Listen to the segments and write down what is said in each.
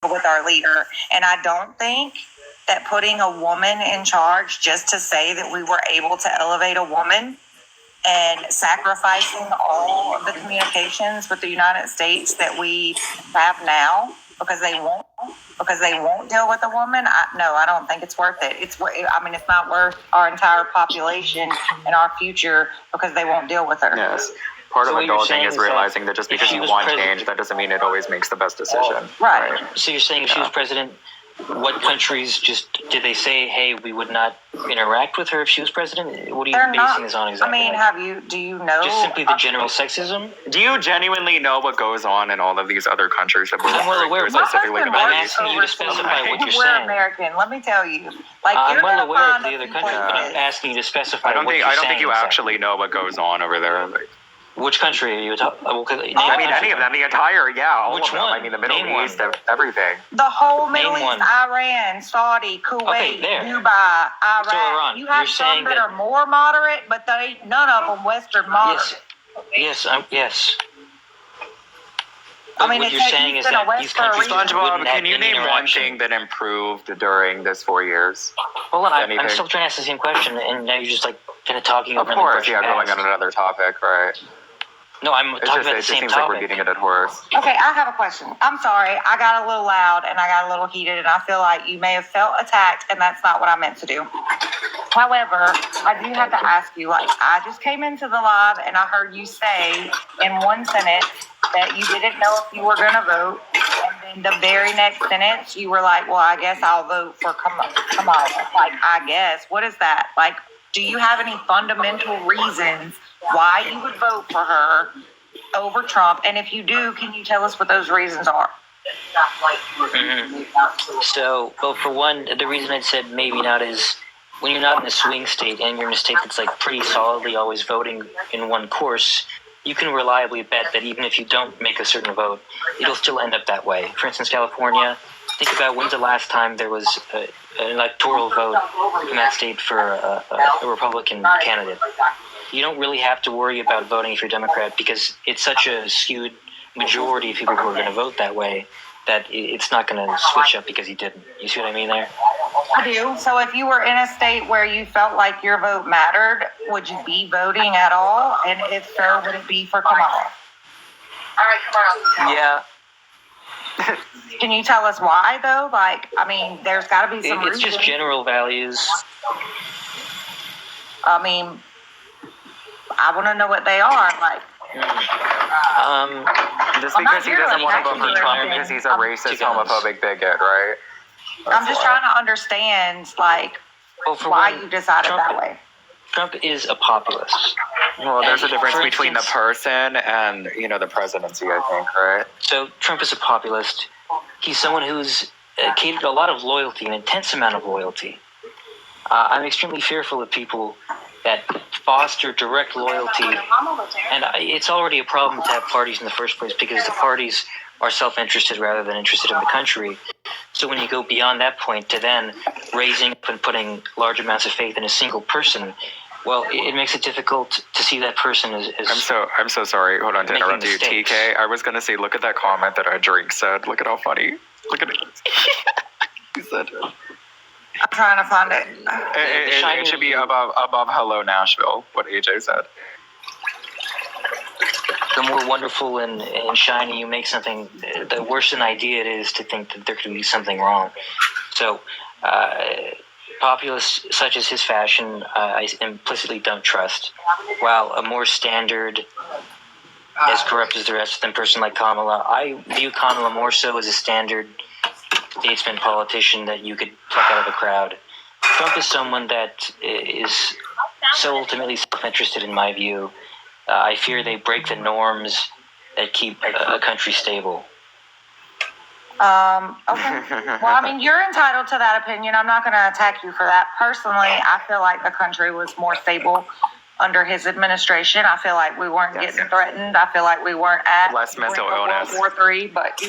with our leader. And I don't think that putting a woman in charge just to say that we were able to elevate a woman and sacrificing all of the communications with the United States that we have now because they won't deal with a woman. I don't think it's worth it. It's not worth our entire population and our future because they won't deal with her. Yes. Part of adulting is realizing that just because you want change, that doesn't mean it always makes the best decision. Right. So you're saying if she was president, what countries did they say, hey, we would not interact with her if she was president? What are you basing this on exactly? I mean, do you know? Just simply the general sexism? Do you genuinely know what goes on in all of these other countries? I'm well aware of that. I'm asking you to specify what you're saying. We're American. Let me tell you. I'm well aware of the other countries, but I'm asking you to specify what you're saying. I don't think you actually know what goes on over there. Which country are you talking about? Any of them. The entire, all Which of them. one? I mean, the Middle East, everything. The whole Middle East, Iran, Saudi, Kuwait, Dubai, Iraq. So Iran, you have some that are more moderate, but none of them Western moderate. Yes. I mean, what you're saying is that these countries SpongeBob, can you name one thing that improved during this 4 years? Hold on, I'm still trying to ask the same question, and now you're just kind of talking about another question. Of course, going on another topic, right? No, I'm talking about the same topic. It seems like we're beating a dead horse. Okay, I have a question. I'm sorry, I got a little loud and I got a little heated, and I feel like you may have felt attacked, and that's not what I meant to do. However, I do have to ask you, I just came into the live and I heard you say in one sentence that you didn't know if you were going to vote, and then the very next sentence you were like, well, I guess I'll vote for Kamala. I guess. What is that? Do you have any fundamental reasons why you would vote for her over Trump? And if you do, can you tell us what those reasons are? Mm-hmm. So, well, for one, the reason I said maybe not is when you're not in a swing state and you're in a state that's pretty solidly always voting in one course, you can reliably bet that even if you don't make a certain vote, it'll still end up that way. For instance, California, think about when's the last time there was an electoral vote in that state for a Republican candidate. You don't really have to worry about voting if you're a Democrat because it's such a skewed majority of people who are going to vote that way that it's not going to switch up because you didn't. You see what I mean there? I do. So if you were in a state where you felt like your vote mattered, would you be voting at all? And if so, would it be for Kamala? All right, Kamala. Yeah. Can you tell us why, though? There's got to be some reason. It's just general values. I want to know what they are. Just because he doesn't want to vote for Trump because he's a racist, homophobic bigot, right? I'm just trying to understand, why you decided that way. Trump is a populist. Well, there's a difference between the person and, the presidency, I think, right? So Trump is a populist. He's someone who's catered a lot of loyalty, an intense amount of loyalty. I'm extremely fearful of people that foster direct loyalty. And it's already a problem to have parties in the first place because the parties are self-interested rather than interested in the country. So when you go beyond that point to then raising up and putting large amounts of faith in a single person, well, it makes it difficult to see that person as I'm so sorry. Hold on to interrupt you, TK. I was going to say, look at that comment that our drink said. Look at how funny. Look at it. He said it. I'm trying to find it. It should be above Hello Nashville, what AJ said. The more wonderful and shiny you make something, the worse an idea it is to think that there could be something wrong. So, populists such as his fashion, I implicitly don't trust. While a more standard, as corrupt as the rest of them person like Kamala, I view Kamala more so as a standard statesman politician that you could pluck out of the crowd. Trump is someone that is so ultimately self-interested in my view. I fear they break the norms that keep a country stable. Okay. Well, you're entitled to that opinion. I'm not going to attack you for that. Personally, I feel like the country was more stable under his administration. I feel like we weren't getting threatened. I feel like we weren't at less mental illness. World War III, but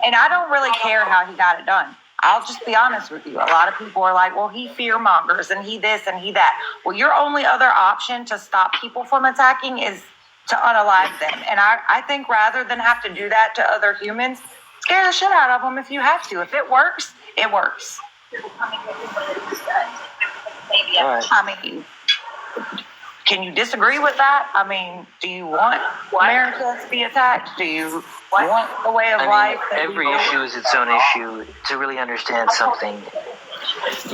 and I don't really care how he got it done. I'll just be honest with you. A lot of people are like, well, he fear mongers and he this and he that. Well, your only other option to stop people from attacking is to unalive them. And I think rather than have to do that to other humans, it's scare the shit out of them if you have to. If it works, it works. All right. I mean, can you disagree with that? I mean, do you want America to be attacked? Do you want the way of life? Every issue is its own issue. To really understand something,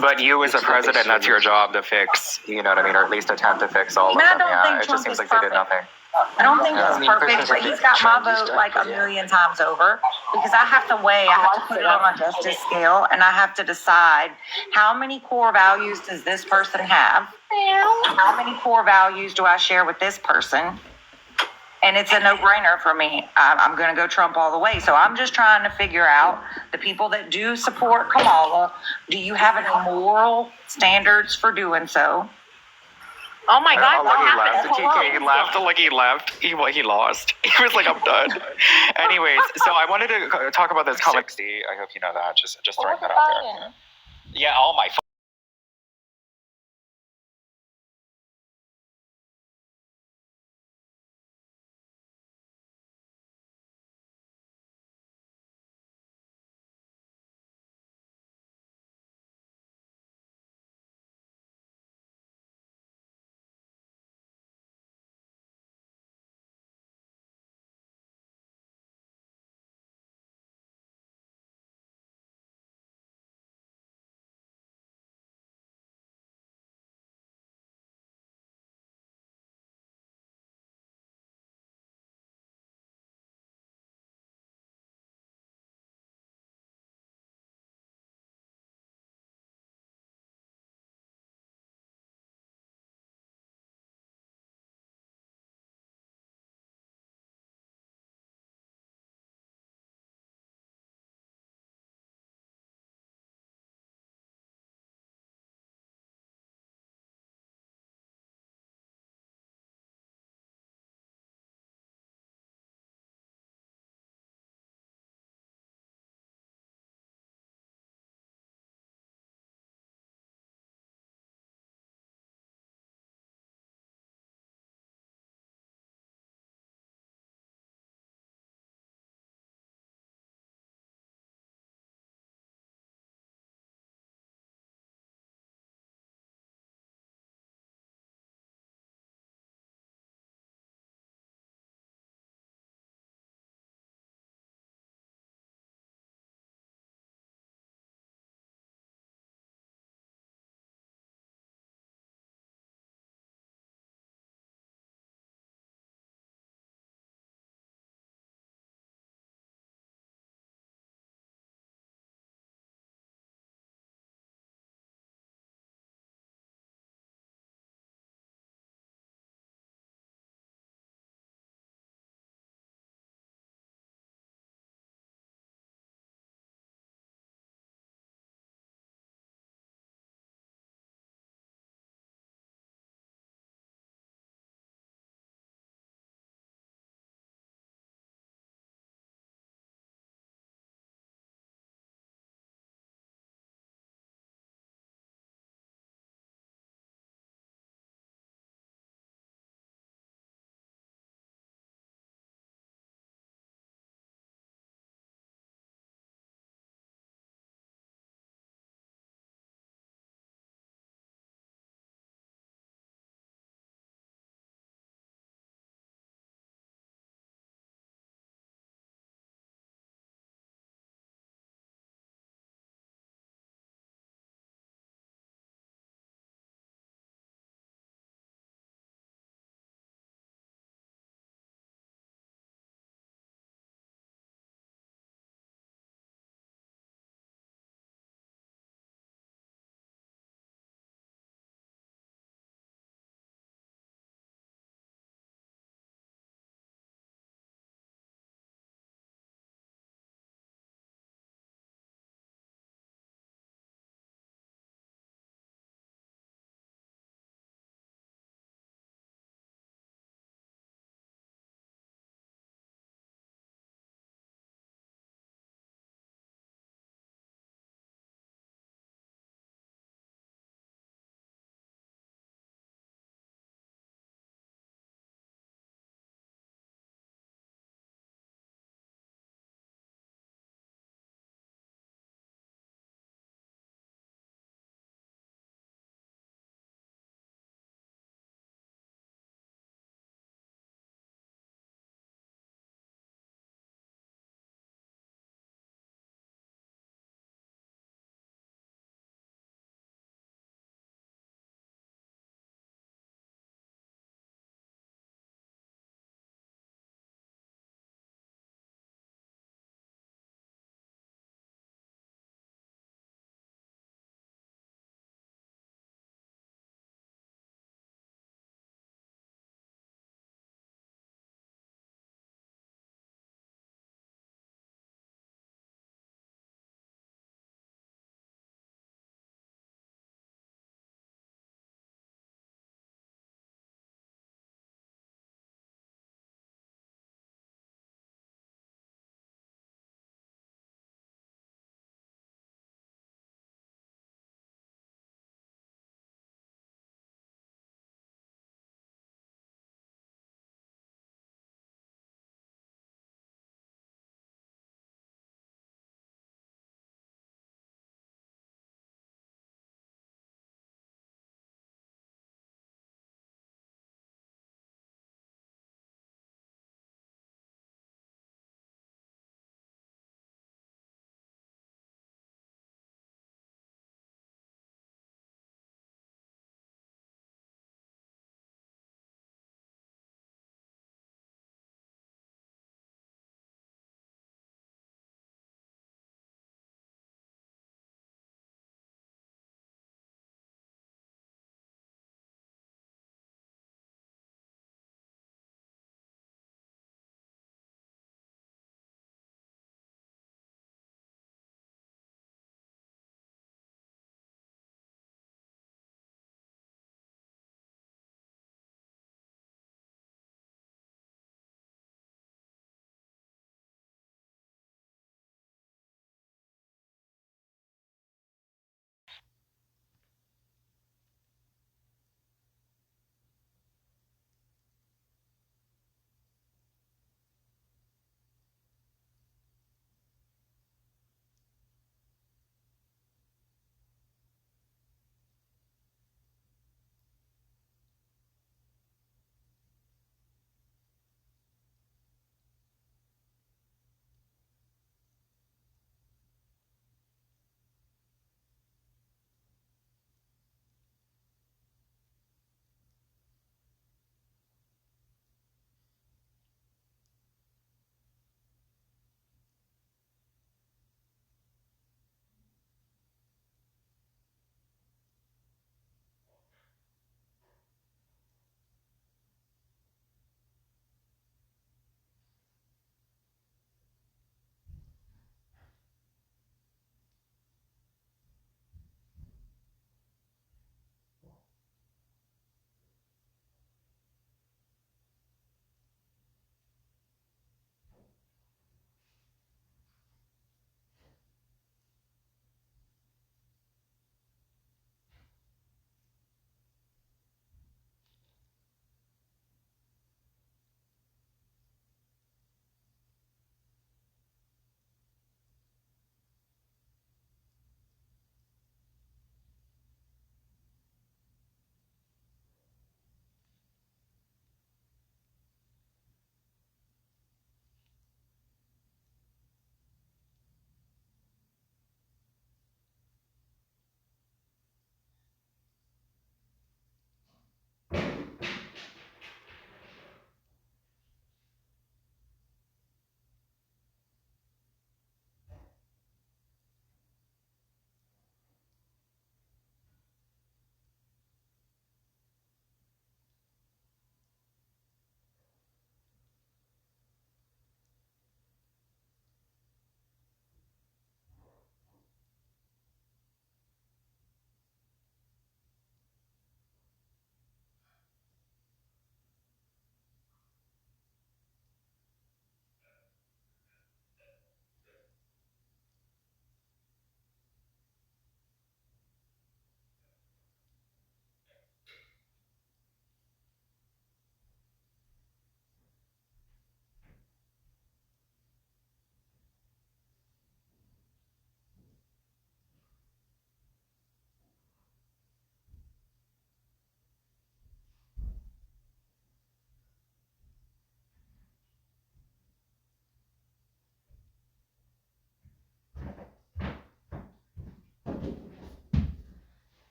But you, as a president, that's your job to fix. You know what I mean, or at least attempt to fix all of I them. don't Yeah, think it just Trump seems is like they did perfect. nothing. I don't think I he's mean, perfect, personally, but he's got my trying to vote start, like a yeah. million times over because I have to weigh, I have to put it on a justice scale, and I have to decide how many core values does this person have? How many core values do I share with this person? And it's a no-brainer for me. I'm going to go Trump all the way. So I'm just trying to figure out the people that do support Kamala. Do you have any moral standards for doing so? Oh my God, Oh, what he happened? left. TK, he laughed like he left. He lost. He was like, I'm done. Anyways, so I wanted to talk about this comic. I hope you know that. Just throwing that out there. Yeah, all my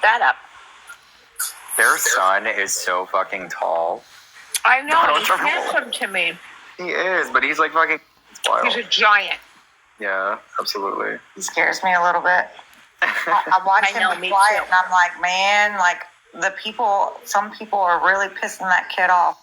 that up. Their son is so fucking tall. I know. Donald He's Trump. handsome to me. He is, but he's like fucking wild. He's a giant. Yeah, absolutely. He scares me a little bit. I watch I know, him be me quiet, too. and I'm like, man, like some people are really pissing that kid off.